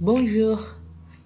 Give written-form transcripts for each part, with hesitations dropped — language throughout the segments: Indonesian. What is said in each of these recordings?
Bonjour,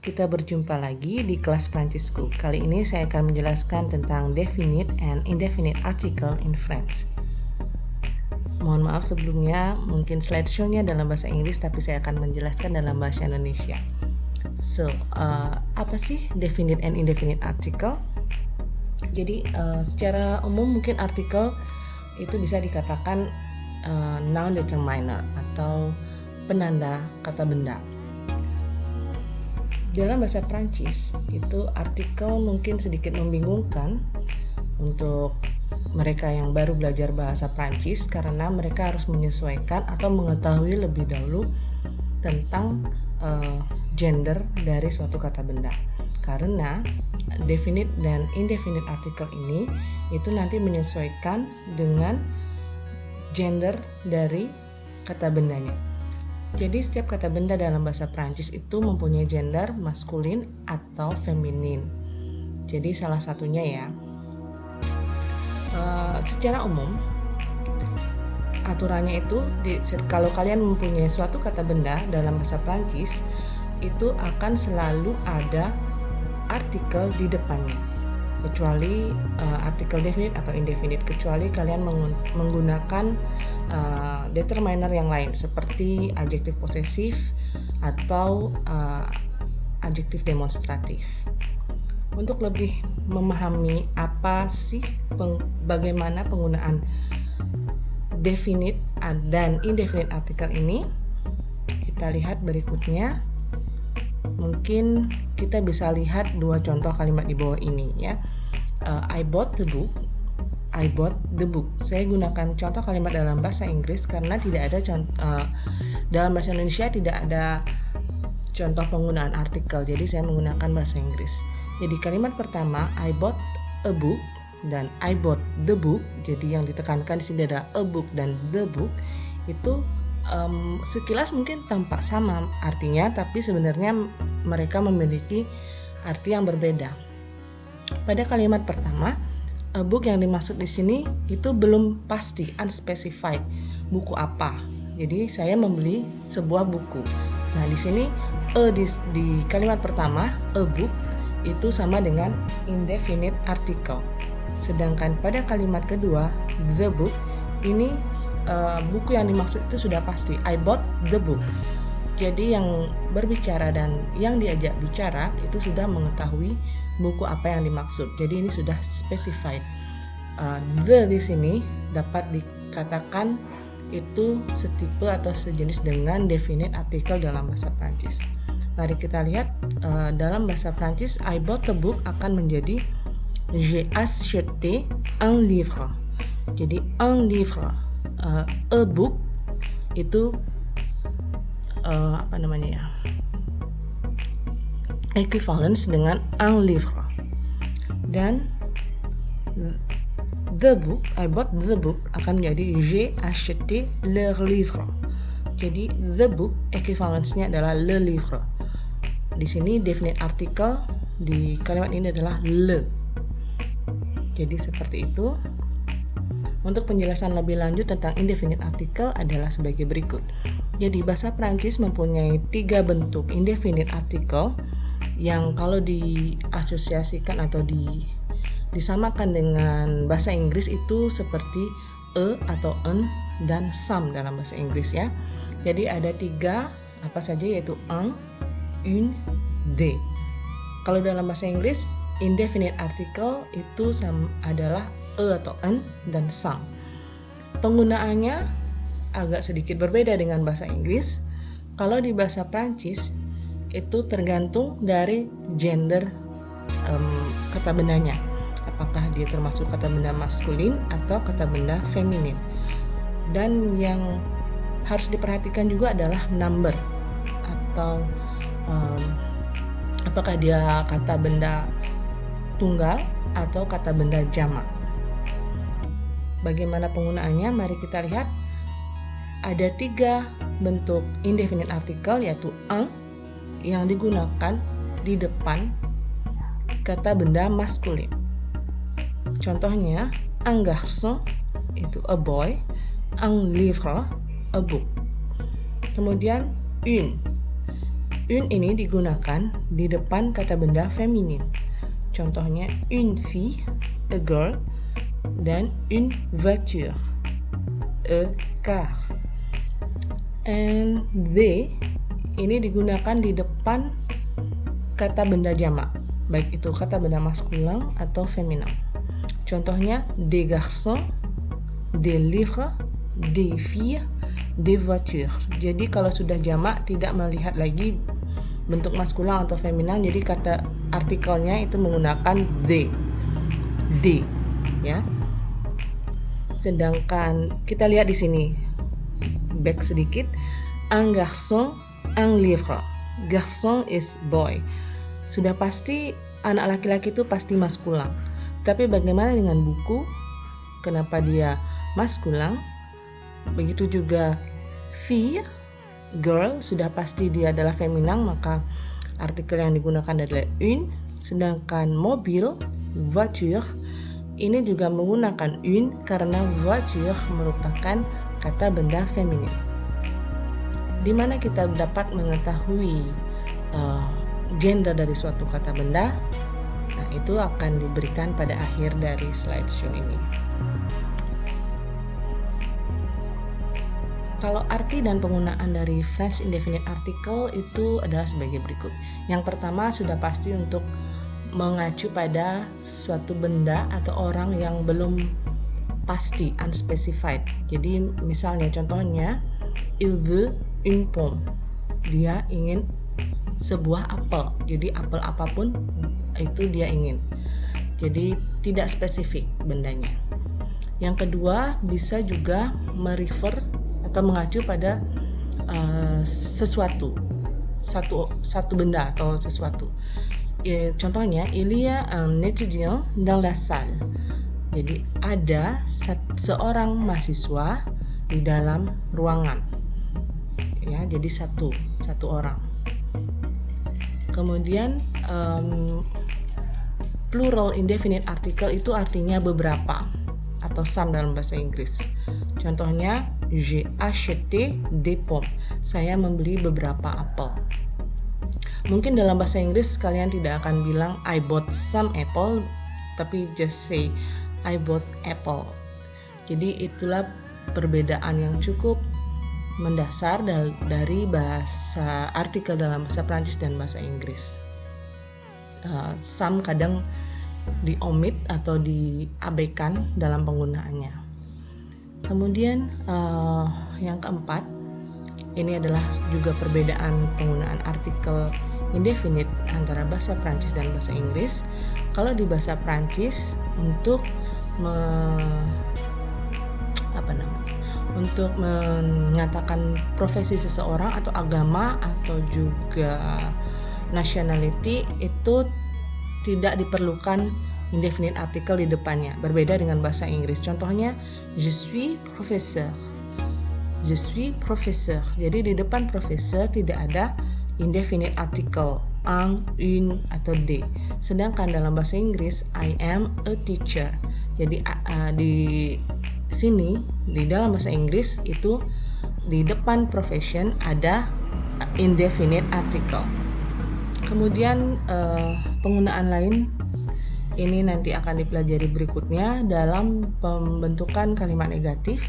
kita berjumpa lagi di kelas Prancisku. Kali ini saya akan menjelaskan tentang definite and indefinite article in French. Mohon maaf sebelumnya, mungkin slideshow-nya dalam bahasa Inggris, tapi saya akan menjelaskan dalam bahasa Indonesia. So, apa sih definite and indefinite article? Jadi, secara umum mungkin artikel itu bisa dikatakan noun determiner atau penanda kata benda. Dalam bahasa Prancis itu artikel mungkin sedikit membingungkan untuk mereka yang baru belajar bahasa Prancis karena mereka harus menyesuaikan atau mengetahui lebih dahulu tentang gender dari suatu kata benda. Karena definite dan indefinite article ini itu nanti menyesuaikan dengan gender dari kata bendanya. Jadi setiap kata benda dalam bahasa Prancis itu mempunyai gender maskulin atau feminin. Jadi salah satunya ya. Secara umum aturannya itu kalau kalian mempunyai suatu kata benda dalam bahasa Prancis itu akan selalu ada artikel di depannya. Kecuali artikel definite atau indefinite, kecuali kalian menggunakan determiner yang lain seperti adjektif posesif atau adjektif demonstratif. Untuk lebih memahami apa sih bagaimana penggunaan definite dan indefinite artikel ini, kita lihat berikutnya. Mungkin kita bisa lihat dua contoh kalimat di bawah ini ya. I bought the book. I bought the book. Saya gunakan contoh kalimat dalam bahasa Inggris karena tidak ada dalam bahasa Indonesia tidak ada contoh penggunaan artikel. Jadi saya menggunakan bahasa Inggris. Jadi kalimat pertama I bought a book dan I bought the book. Jadi yang ditekankan di sini ada a book dan the book. Itu sekilas mungkin tampak sama artinya, tapi sebenarnya mereka memiliki arti yang berbeda. Pada kalimat pertama, a book yang dimaksud di sini itu belum pasti, unspecified. Buku apa? Jadi saya membeli sebuah buku. Nah, di sini di kalimat pertama, a book itu sama dengan indefinite article. Sedangkan pada kalimat kedua, the book, ini buku yang dimaksud itu sudah pasti. I bought the book. Jadi yang berbicara dan yang diajak bicara itu sudah mengetahui buku apa yang dimaksud. Jadi ini sudah specified. The di sini dapat dikatakan itu setipe atau sejenis dengan definite article dalam bahasa Prancis. Mari kita lihat dalam bahasa Prancis, I bought the book akan menjadi j'ai acheté un livre. Jadi un livre, a book itu equivalence dengan un livre. Dan the book, I bought the book akan menjadi j'ai acheté le livre. Jadi the book equivalence-nya adalah le livre. Di sini definite article di kalimat ini adalah le. Jadi seperti itu. Untuk penjelasan lebih lanjut tentang indefinite article adalah sebagai berikut. Jadi bahasa Prancis mempunyai 3 bentuk indefinite article yang kalau diasosiasikan atau disamakan dengan bahasa Inggris itu seperti atau un dan some dalam bahasa Inggris ya. Jadi ada 3 apa saja, yaitu un, une, de. Kalau dalam bahasa Inggris indefinite article itu adalah atau un dan some. Penggunaannya agak sedikit berbeda dengan bahasa Inggris. Kalau di bahasa Prancis itu tergantung dari gender kata bendanya. Apakah dia termasuk kata benda maskulin atau kata benda feminin. Dan yang harus diperhatikan juga adalah number atau apakah dia kata benda tunggal atau kata benda jamak. Bagaimana penggunaannya? Mari kita lihat. Ada 3 bentuk indefinite article, yaitu un yang digunakan di depan kata benda maskulin. Contohnya, un garçon itu a boy, un livre a book. Kemudian une Une ini digunakan di depan kata benda feminin. Contohnya une fille, a girl, dan une voiture, a car. And they ini digunakan di depan kata benda jamak, baik itu kata benda maskulin atau feminin. Contohnya des garçons, des livres, des filles, des voitures. Jadi kalau sudah jamak tidak melihat lagi bentuk maskulin atau feminin, jadi kata artikelnya itu menggunakan they, ya. Sedangkan kita lihat di sini, back sedikit, un garçon, un livre. Garçon is boy. Sudah pasti anak laki-laki itu pasti maskulin. Tapi bagaimana dengan buku? Kenapa dia maskulin? Begitu juga fille, girl, sudah pasti dia adalah feminin, maka artikel yang digunakan adalah une. Sedangkan mobil, voiture, ini juga menggunakan une karena voiture merupakan kata benda feminin. Di mana kita dapat mengetahui gender dari suatu kata benda? Nah, itu akan diberikan pada akhir dari slideshow ini. Kalau arti dan penggunaan dari French indefinite article itu adalah sebagai berikut. Yang pertama sudah pasti untuk mengacu pada suatu benda atau orang yang belum pasti, unspecified. Jadi misalnya contohnya, il veut une pomme. Dia ingin sebuah apel. Jadi apel apapun itu dia ingin. Jadi tidak spesifik bendanya. Yang kedua bisa juga merefer atau mengacu pada sesuatu, satu benda atau sesuatu. Contohnya, il y a un étudiant dans la salle. Jadi ada seorang mahasiswa di dalam ruangan. Ya, jadi satu orang. Kemudian plural indefinite article itu artinya beberapa atau some dalam bahasa Inggris. Contohnya, j'ai acheté des pommes. Saya membeli beberapa apel. Mungkin dalam bahasa Inggris kalian tidak akan bilang I bought some apple, tapi just say I bought apple. Jadi itulah perbedaan yang cukup mendasar dari bahasa artikel dalam bahasa Prancis dan bahasa Inggris. Some kadang diomit atau diabaikan dalam penggunaannya. Kemudian yang keempat, ini adalah juga perbedaan penggunaan artikel indefinite antara bahasa Prancis dan bahasa Inggris. Kalau di bahasa Prancis untuk untuk menyatakan profesi seseorang atau agama atau juga nationality itu tidak diperlukan indefinite article di depannya, berbeda dengan bahasa Inggris. Contohnya, je suis professeur. Je suis professeur. Jadi di depan professeur tidak ada indefinite article un, une atau des. Sedangkan dalam bahasa Inggris I am a teacher. Jadi di sini di dalam bahasa Inggris itu di depan profession ada indefinite article. Kemudian penggunaan lain ini nanti akan dipelajari berikutnya dalam pembentukan kalimat negatif.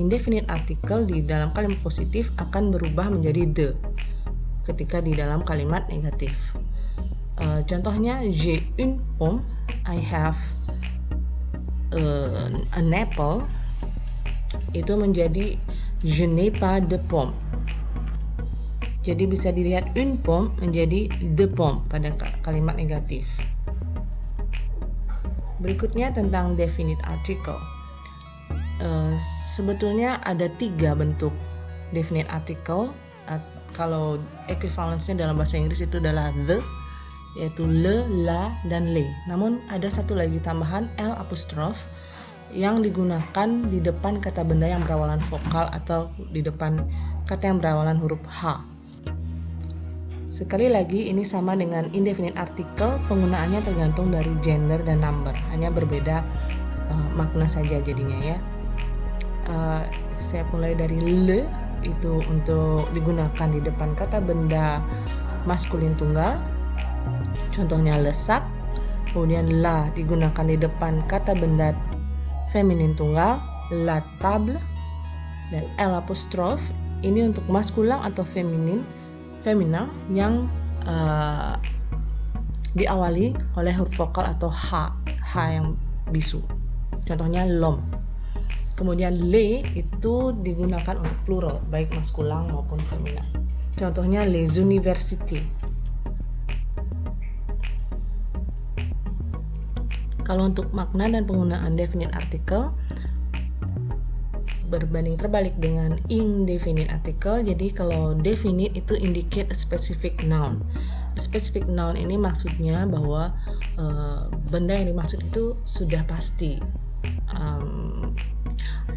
Indefinite article di dalam kalimat positif akan berubah menjadi de ketika di dalam kalimat negatif. Contohnya, j'ai une pomme, I have an apple. Itu menjadi je n'ai pas de pomme. Jadi bisa dilihat une pomme menjadi de pomme pada kalimat negatif. Berikutnya tentang definite article. Sebetulnya ada 3 bentuk definite article. Kalau equivalence-nya dalam bahasa Inggris itu adalah the, yaitu le, la, dan le. Namun ada satu lagi tambahan l apostrof yang digunakan di depan kata benda yang berawalan vokal atau di depan kata yang berawalan huruf H. Sekali lagi ini sama dengan indefinite article, penggunaannya tergantung dari gender dan number, hanya berbeda makna saja jadinya ya. Saya mulai dari le, itu untuk digunakan di depan kata benda maskulin tunggal, contohnya le sac. Kemudian la digunakan di depan kata benda feminin tunggal, la table. Dan l apostrof ini untuk maskulang atau feminal yang diawali oleh huruf vokal atau h yang bisu. Contohnya l'homme. Kemudian les itu digunakan untuk plural, baik maskulang maupun feminin. Contohnya les universités. Kalau untuk makna dan penggunaan definite article berbanding terbalik dengan indefinite article. Jadi kalau definite itu indicate a specific noun. A specific noun ini maksudnya bahwa benda yang dimaksud itu sudah pasti,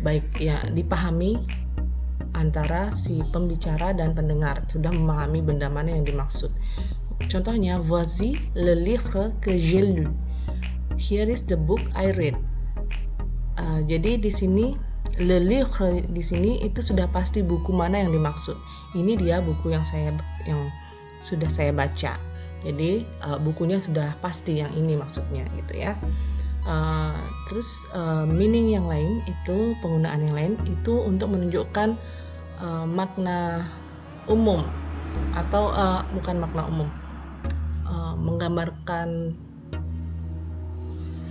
baik ya dipahami antara si pembicara dan pendengar, sudah memahami benda mana yang dimaksud. Contohnya, voici le livre que j'ai lu. Here is the book I read. Jadi di sini le livre di sini itu sudah pasti buku mana yang dimaksud. Ini dia buku yang sudah saya baca. Jadi bukunya sudah pasti yang ini maksudnya gitu ya. Terus meaning yang lain itu, penggunaan yang lain itu untuk menunjukkan makna umum atau bukan makna umum, menggambarkan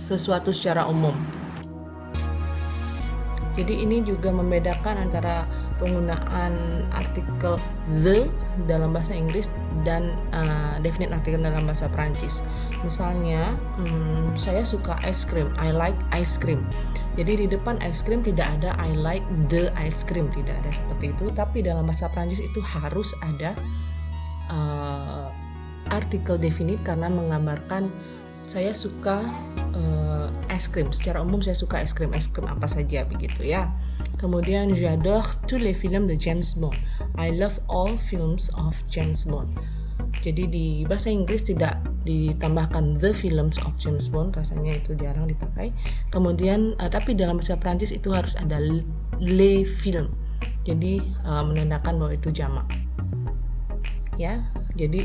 sesuatu secara umum. Jadi ini juga membedakan antara penggunaan artikel the dalam bahasa Inggris dan definite article dalam bahasa Prancis. Misalnya, saya suka ice cream, I like ice cream. Jadi di depan ice cream tidak ada I like the ice cream, tidak ada seperti itu. Tapi dalam bahasa Prancis itu harus ada artikel definite karena menggambarkan saya suka es krim. Secara umum saya suka es krim apa saja begitu ya. Kemudian j'adore tous les films de James Bond. I love all films of James Bond. Jadi di bahasa Inggris tidak ditambahkan the films of James Bond, rasanya itu jarang dipakai. Kemudian tapi dalam bahasa Prancis itu harus ada les films. Jadi menandakan bahwa itu jamak. Ya, jadi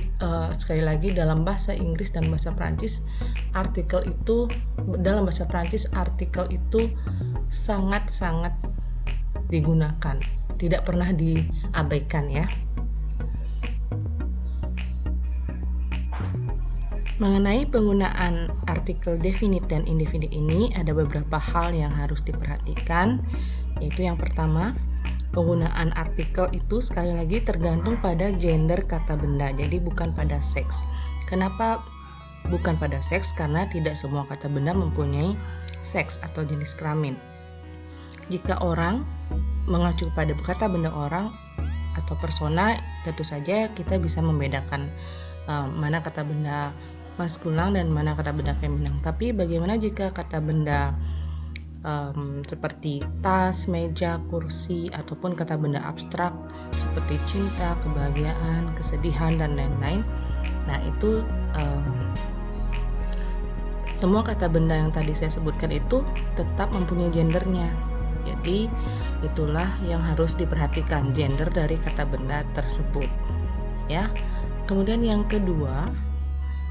sekali lagi dalam bahasa Inggris dan bahasa Prancis dalam bahasa Prancis artikel itu sangat-sangat digunakan, tidak pernah diabaikan ya. Mengenai penggunaan artikel definite dan indefinite ini ada beberapa hal yang harus diperhatikan, yaitu yang pertama, penggunaan artikel itu sekali lagi tergantung pada gender kata benda, jadi bukan pada seks. Kenapa bukan pada seks? Karena tidak semua kata benda mempunyai seks atau jenis kelamin. Jika orang mengacu pada kata benda orang atau persona, tentu saja kita bisa membedakan mana kata benda maskulang dan mana kata benda feminim. Tapi bagaimana jika kata benda seperti tas, meja, kursi, ataupun kata benda abstrak seperti cinta, kebahagiaan, kesedihan, dan lain-lain. Nah itu semua kata benda yang tadi saya sebutkan itu tetap mempunyai gendernya. Jadi itulah yang harus diperhatikan, gender dari kata benda tersebut ya. Kemudian yang kedua,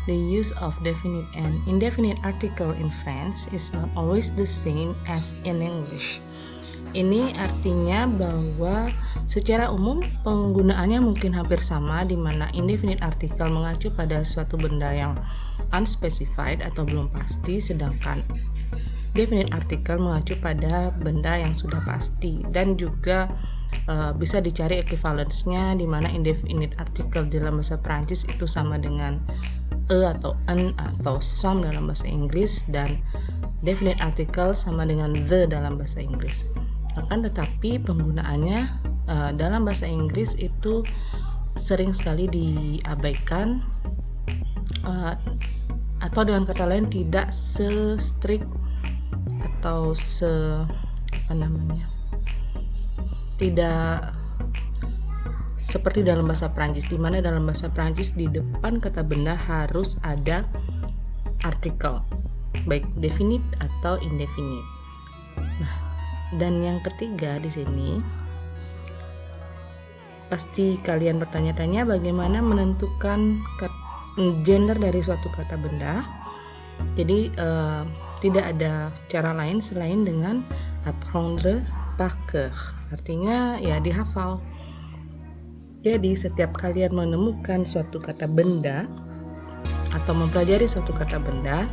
the use of definite and indefinite article in French is not always the same as in English. Ini artinya bahwa secara umum penggunaannya mungkin hampir sama, di mana indefinite article mengacu pada suatu benda yang unspecified atau belum pasti, sedangkan definite article mengacu pada benda yang sudah pasti. Dan juga bisa dicari equivalence-nya, di mana indefinite article dalam bahasa Prancis itu sama dengan atau an atau some dalam bahasa Inggris, dan definite article sama dengan the dalam bahasa Inggris. Akan tetapi penggunaannya dalam bahasa Inggris itu sering sekali diabaikan, atau dengan kata lain tidak se-strict atau tidak seperti dalam bahasa Prancis, di mana dalam bahasa Prancis di depan kata benda harus ada artikel, baik definite atau indefinite. Nah, dan yang ketiga di sini, pasti kalian bertanya-tanya bagaimana menentukan gender dari suatu kata benda. Jadi tidak ada cara lain selain dengan apprendre par cœur, artinya ya dihafal. Jadi setiap kalian menemukan suatu kata benda atau mempelajari suatu kata benda,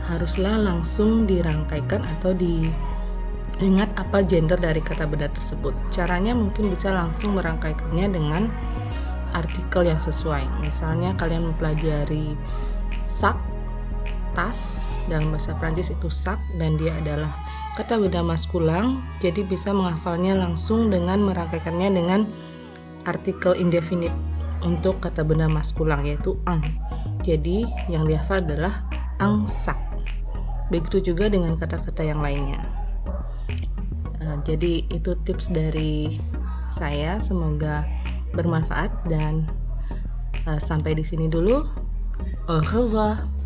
haruslah langsung dirangkaikan atau diingat apa gender dari kata benda tersebut. Caranya mungkin bisa langsung merangkaikannya dengan artikel yang sesuai. Misalnya kalian mempelajari sac, tas, dalam bahasa Prancis itu sac, dan dia adalah kata benda maskulang, jadi bisa menghafalnya langsung dengan merangkaikannya dengan artikel indefinite untuk kata benda maskulang, yaitu un. Jadi yang dihafal adalah un sac. Begitu juga dengan kata-kata yang lainnya. Jadi itu tips dari saya, semoga bermanfaat dan sampai di sini dulu. Au revoir.